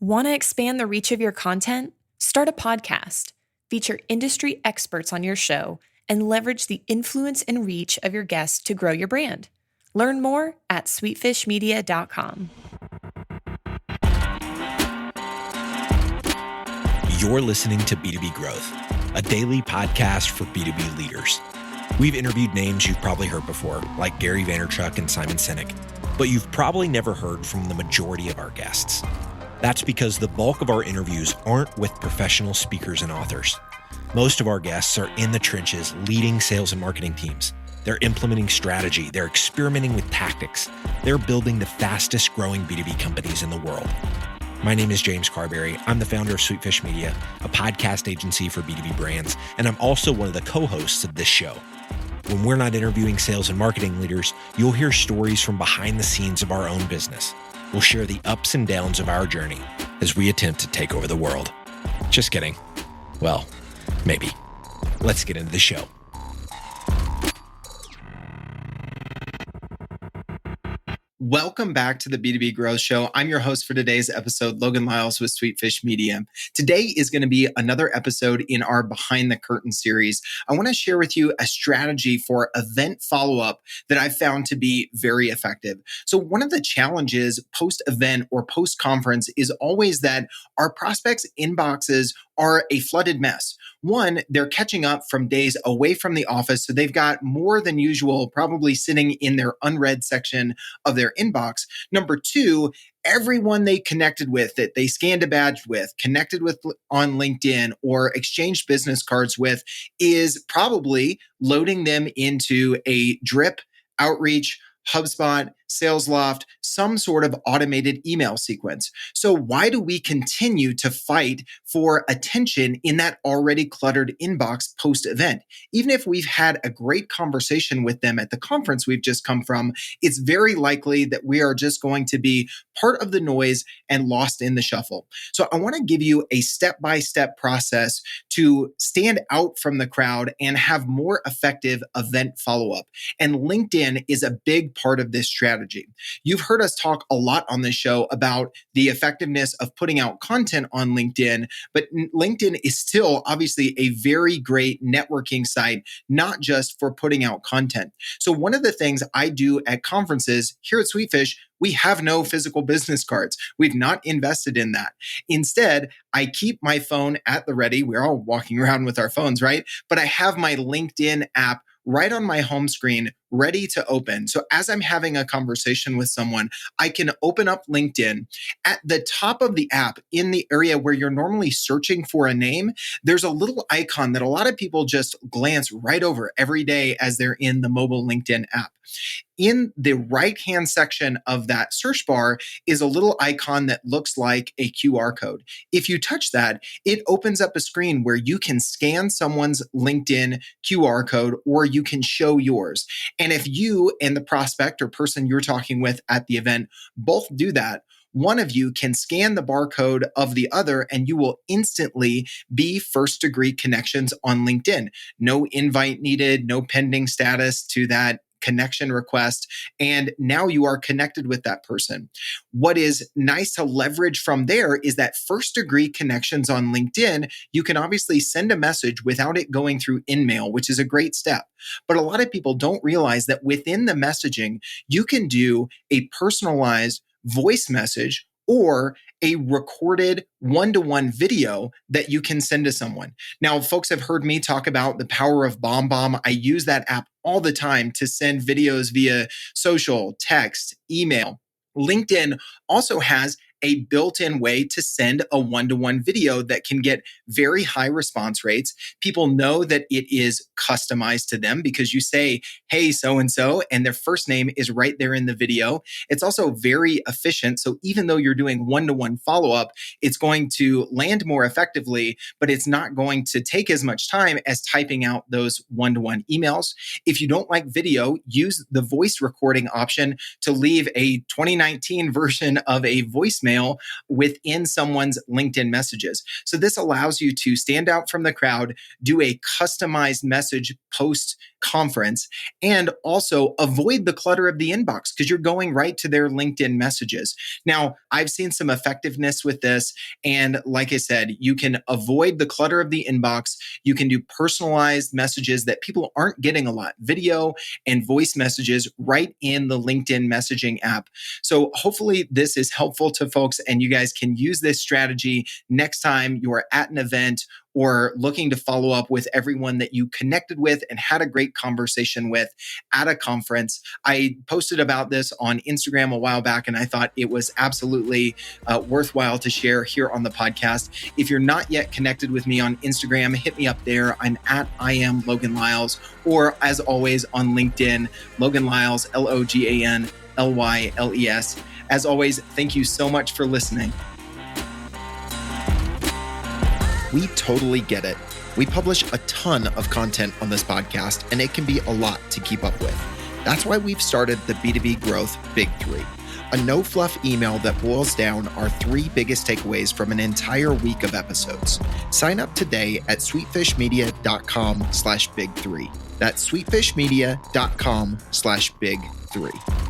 Want to expand the reach of your content? Start a podcast. Feature industry experts on your show and leverage the influence and reach of your guests to grow your brand. Learn more at sweetfishmedia.com. You're listening to B2B Growth, a daily podcast for B2B leaders. We've interviewed names you've probably heard before, like Gary Vaynerchuk and Simon Sinek, but you've probably never heard from the majority of our guests. That's because the bulk of our interviews aren't with professional speakers and authors. Most of our guests are in the trenches leading sales and marketing teams. They're implementing strategy. They're experimenting with tactics. They're building the fastest growing B2B companies in the world. My name is James Carberry. I'm the founder of Sweetfish Media, a podcast agency for B2B brands, and I'm also one of the co-hosts of this show. When we're not interviewing sales and marketing leaders, you'll hear stories from behind the scenes of our own business. We'll share the ups and downs of our journey as we attempt to take over the world. Just kidding. Well, maybe. Let's get into the show. Welcome back to the B2B Growth Show. I'm your host for today's episode, Logan Lyles with Sweetfish Media. Today is going to be another episode in our Behind the Curtain series. I want to share with you a strategy for event follow-up that I've found to be very effective. So one of the challenges post-event or post-conference is always that our prospects' inboxes are a flooded mess. One, they're catching up from days away from the office, so they've got more than usual probably sitting in their unread section of their inbox. Number two, everyone they connected with, that they scanned a badge with, connected with on LinkedIn, or exchanged business cards with, is probably loading them into a drip, outreach, HubSpot, SalesLoft, some sort of automated email sequence. So why do we continue to fight for attention in that already cluttered inbox post-event? Even if we've had a great conversation with them at the conference we've just come from, it's very likely that we are just going to be part of the noise and lost in the shuffle. So I want to give you a step-by-step process to stand out from the crowd and have more effective event follow-up. And LinkedIn is a big part of this strategy. You've heard us talk a lot on this show about the effectiveness of putting out content on LinkedIn, but LinkedIn is still obviously a very great networking site, not just for putting out content. So one of the things I do at conferences here at Sweetfish, we have no physical business cards. We've not invested in that. Instead, I keep my phone at the ready. We're all walking around with our phones, right? But I have my LinkedIn app right on my home screen, ready to open. So as I'm having a conversation with someone, I can open up LinkedIn. At the top of the app, in the area where you're normally searching for a name, there's a little icon that a lot of people just glance right over every day as they're in the mobile LinkedIn app. In the right-hand section of that search bar is a little icon that looks like a QR code. If you touch that, it opens up a screen where you can scan someone's LinkedIn QR code, or you can show yours. And if you and the prospect or person you're talking with at the event both do that, one of you can scan the barcode of the other, and you will instantly be first-degree connections on LinkedIn. No invite needed, no pending status to that connection request, and now you are connected with that person. What is nice to leverage from there is that first-degree connections on LinkedIn, you can obviously send a message without it going through InMail, which is a great step. But a lot of people don't realize that within the messaging, you can do a personalized voice message or a recorded one-to-one video that you can send to someone. Now, folks have heard me talk about the power of BombBomb. I use that app all the time to send videos via social, text, email. LinkedIn also has a built-in way to send a one-to-one video that can get very high response rates. People know that it is customized to them because you say, hey, so-and-so, and their first name is right there in the video. It's also very efficient. So even though you're doing one-to-one follow-up, it's going to land more effectively, but it's not going to take as much time as typing out those one-to-one emails. If you don't like video, use the voice recording option to leave a 2019 version of a voicemail within someone's LinkedIn messages. So this allows you to stand out from the crowd, do a customized message post conference, and also avoid the clutter of the inbox because you're going right to their LinkedIn messages. Now, I've seen some effectiveness with this. And like I said, you can avoid the clutter of the inbox. You can do personalized messages that people aren't getting a lot, video and voice messages right in the LinkedIn messaging app. So hopefully this is helpful to folks and you guys can use this strategy next time you are at an event or looking to follow up with everyone that you connected with and had a great conversation with at a conference. I posted about this on Instagram a while back, and I thought it was absolutely worthwhile to share here on the podcast. If you're not yet connected with me on Instagram, hit me up there. I'm at I am Logan Lyles, or as always on LinkedIn, Logan Lyles, LoganLyles. As always, thank you so much for listening. We totally get it. We publish a ton of content on this podcast, and it can be a lot to keep up with. That's why we've started the B2B Growth Big Three, a no-fluff email that boils down our 3 biggest takeaways from an entire week of episodes. Sign up today at sweetfishmedia.com/big3. That's sweetfishmedia.com/big3.